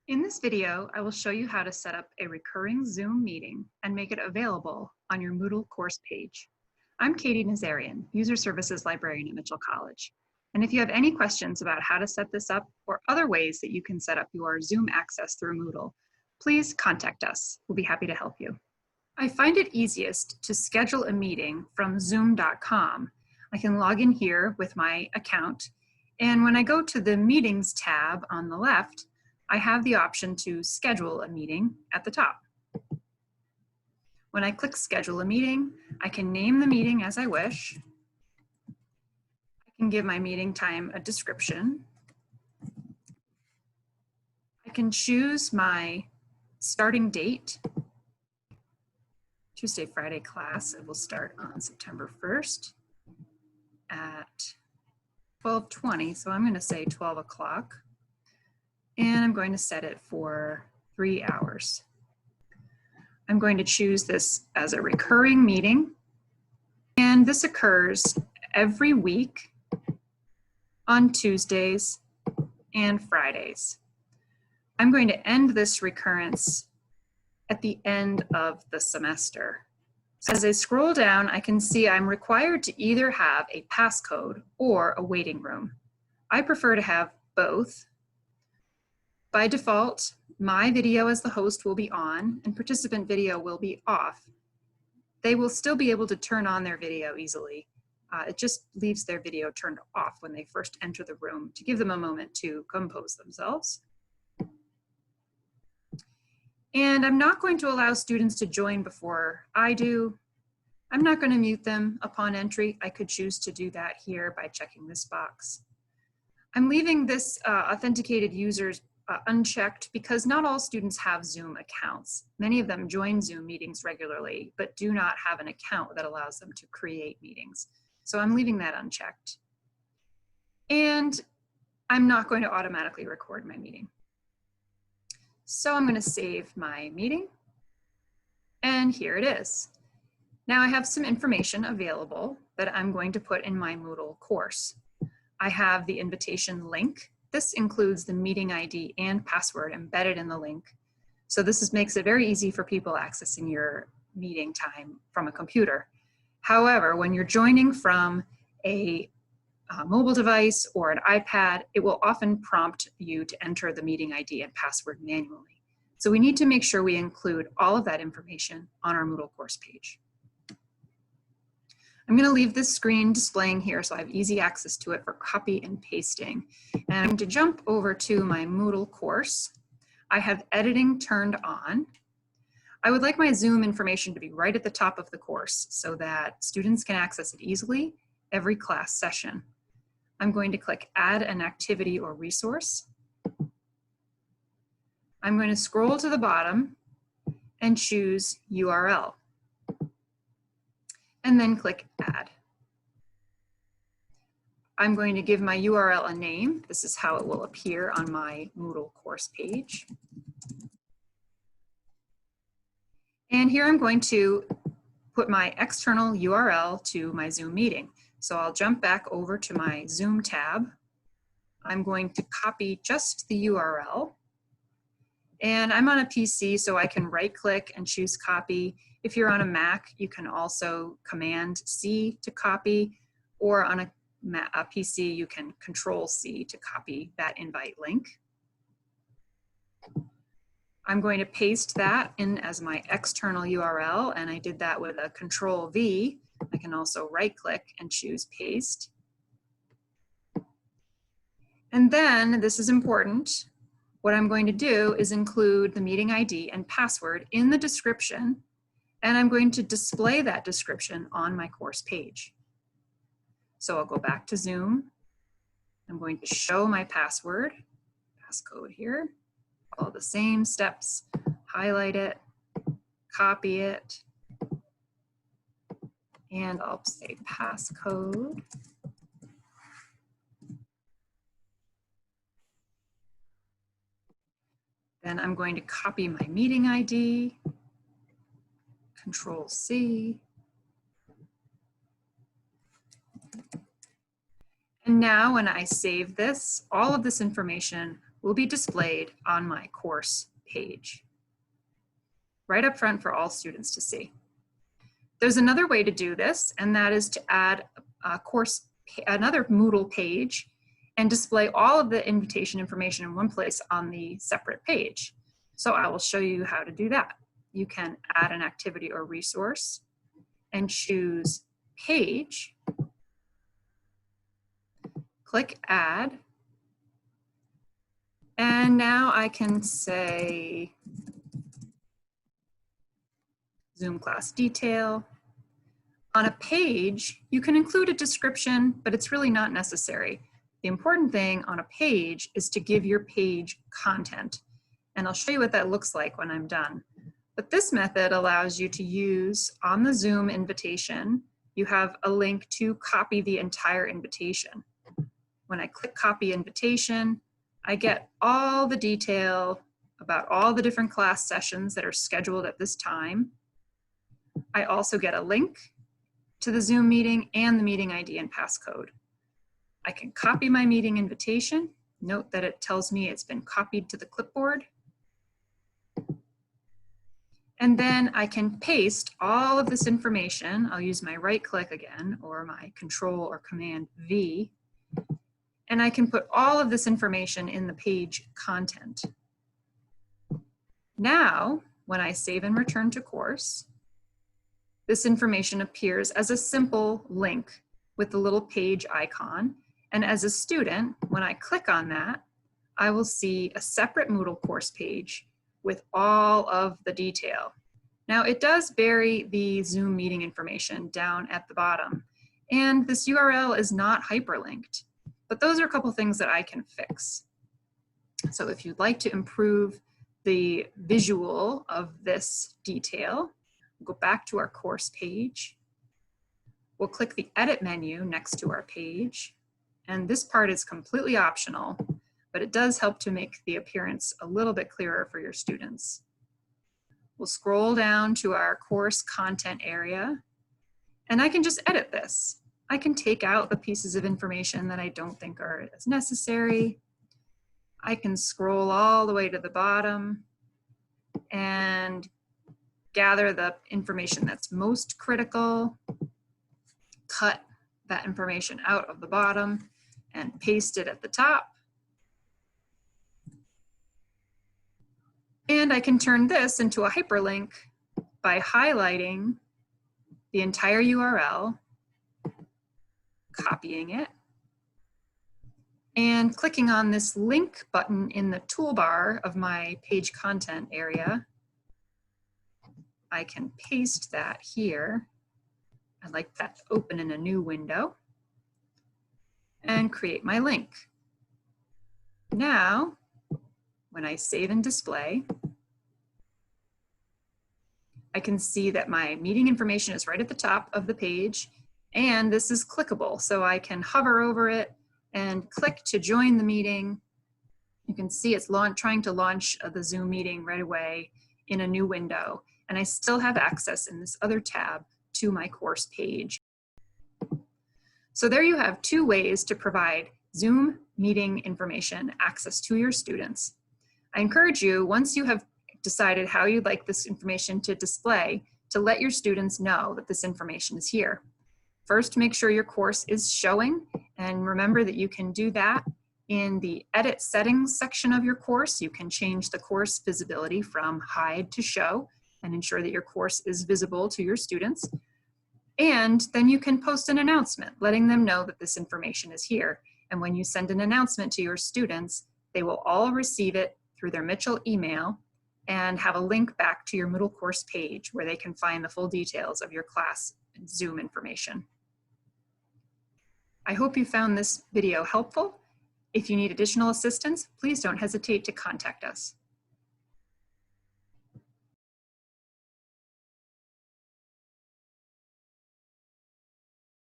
In this video, I will show you how to set up a recurring Zoom meeting and make it available on your Moodle course page. I'm Katie Nazarian, User Services Librarian at Mitchell College. And if you have any questions about how to set this up or other ways that you can set up your Zoom access through Moodle, please contact us. We'll be happy to help you. I find it easiest to schedule a meeting from zoom.com. I can log in here with my account, and when I go to the Meetings tab on the left, I have the option to schedule a meeting at the top. When I click schedule a meeting, I can name the meeting as I wish. I can give my meeting time a description. I can choose my starting date. Tuesday, Friday class, it will start on September 1st at 12:20, so I'm going to say 12 o'clock. And I'm going to set it for 3 hours. I'm going to choose this as a recurring meeting, and this occurs every week on Tuesdays and Fridays. I'm going to end this recurrence at the end of the semester. So as I scroll down, I can see I'm required to either have a passcode or a waiting room. I prefer to have both. By default, my video as the host will be on and participant video will be off. They will still be able to turn on their video easily. It just leaves their video turned off when they first enter the room to give them a moment to compose themselves. And I'm not going to allow students to join before I do. I'm not going to mute them upon entry. I could choose to do that here by checking this box. I'm leaving this authenticated users unchecked because not all students have Zoom accounts. Many of them join Zoom meetings regularly, but do not have an account that allows them to create meetings. So I'm leaving that unchecked. And I'm not going to automatically record my meeting. So I'm going to save my meeting. And here it is. Now I have some information available that I'm going to put in my Moodle course. I have the invitation link. This includes the meeting ID and password embedded in the link. So this makes it very easy for people accessing your meeting time from a computer. However, when you're joining from a mobile device or an iPad, it will often prompt you to enter the meeting ID and password manually. So we need to make sure we include all of that information on our Moodle course page. I'm going to leave this screen displaying here so I have easy access to it for copy and pasting. And I'm going to jump over to my Moodle course. I have editing turned on. I would like my Zoom information to be right at the top of the course so that students can access it easily every class session. I'm going to click Add an Activity or Resource. I'm going to scroll to the bottom and choose URL. And then click Add. I'm going to give my URL a name. This is how it will appear on my Moodle course page. And here I'm going to put my external URL to my Zoom meeting. So I'll jump back over to my Zoom tab. I'm going to copy just the URL. And I'm on a PC, so I can right-click and choose copy. If you're on a Mac, you can also Command C to copy, or on a PC, you can Control C to copy that invite link. I'm going to paste that in as my external URL, and I did that with a Control V. I can also right-click and choose Paste. And then, this is important, what I'm going to do is include the meeting ID and password in the description, and I'm going to display that description on my course page. So I'll go back to Zoom. I'm going to show my password, passcode here, follow the same steps, highlight it, copy it, and I'll say passcode. Then I'm going to copy my meeting ID, Control C. And now when I save this, all of this information will be displayed on my course page, right up front for all students to see. There's another way to do this, and that is to add another Moodle page and display all of the invitation information in one place on the separate page. So I will show you how to do that. You can add an activity or resource and choose Page, click Add, and now I can say Zoom class detail. On a page, you can include a description, but it's really not necessary. The important thing on a page is to give your page content. And I'll show you what that looks like when I'm done. But this method allows you to use, on the Zoom invitation, you have a link to copy the entire invitation. When I click copy invitation, I get all the detail about all the different class sessions that are scheduled at this time. I also get a link to the Zoom meeting and the meeting ID and passcode. I can copy my meeting invitation. Note that it tells me it's been copied to the clipboard. And then I can paste all of this information. I'll use my right click again, or my Control or Command V, and I can put all of this information in the page content. Now, when I save and return to course, this information appears as a simple link with the little page icon. And as a student, when I click on that, I will see a separate Moodle course page with all of the detail. Now it does bury the Zoom meeting information down at the bottom, and this URL is not hyperlinked, but those are a couple things that I can fix. So if you'd like to improve the visual of this detail, we'll go back to our course page. We'll click the edit menu next to our page, and this part is completely optional, but it does help to make the appearance a little bit clearer for your students. We'll scroll down to our course content area, and I can just edit this. I can take out the pieces of information that I don't think are as necessary. I can scroll all the way to the bottom and gather the information that's most critical, cut that information out of the bottom, and paste it at the top. And I can turn this into a hyperlink by highlighting the entire URL, copying it, and clicking on this link button in the toolbar of my page content area. I can paste that here. I'd like that to open in a new window and create my link. Now, when I save and display, I can see that my meeting information is right at the top of the page, and this is clickable, so I can hover over it and click to join the meeting. You can see it's trying to launch the Zoom meeting right away in a new window, and I still have access in this other tab to my course page. So there you have two ways to provide Zoom meeting information access to your students. I encourage you, once you have decided how you'd like this information to display, to let your students know that this information is here. First, make sure your course is showing, and remember that you can do that in the Edit Settings section of your course. You can change the course visibility from hide to show and ensure that your course is visible to your students. And then you can post an announcement letting them know that this information is here. And when you send an announcement to your students, they will all receive it through their Mitchell email and have a link back to your Moodle course page where they can find the full details of your class and Zoom information. I hope you found this video helpful. If you need additional assistance, please don't hesitate to contact us.